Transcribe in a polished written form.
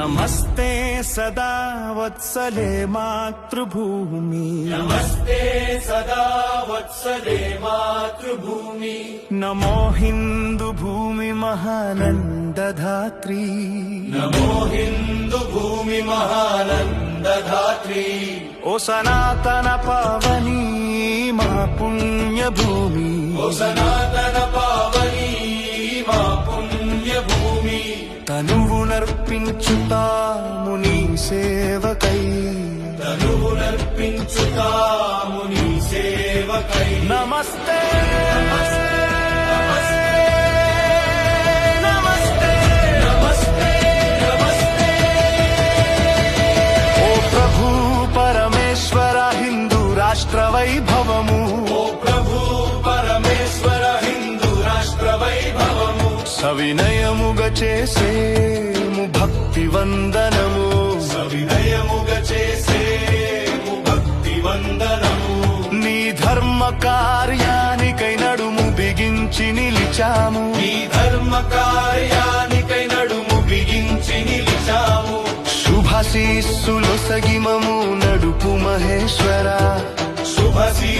నమస్తే సదా వత్సలే మాతృభూమి, నమస్తే సదా వత్సలే మాతృభూమి. నమో హిందూ భూమి మహానందధాత్రీ, నమో హిందూ భూమి మహానందధాత్రీ. ఓ సనాతన పావని మా పుణ్యభూమి, ఓ సనాతన పావని మా పుణ్యభూమి. తనువునర్పించుతాము నీ సేవకై, తనువునర్పించుతాము నీ సేవకై. నమస్తే నమస్తే నమస్తే నమస్తే. ఓ ప్రభు పరమేశ్వర హిందూ రాష్ట్ర వైభవము, ఓ ప్రభు పరమేశ్వర హిందూ రాష్ట్ర వైభవము. సవినయముగా చేసేము భక్తి వందనము, సవినయముగా చేసేము భక్తి వందనము. నీ ధర్మ కార్యానికై నడుము బిగించి నిలిచాము, ఈ ధర్మ కార్యానికై నడుము బిగించి నిలిచాము. శుభాశీస్సులు సగిమము నడుపు మహేశ్వర, శుభశీ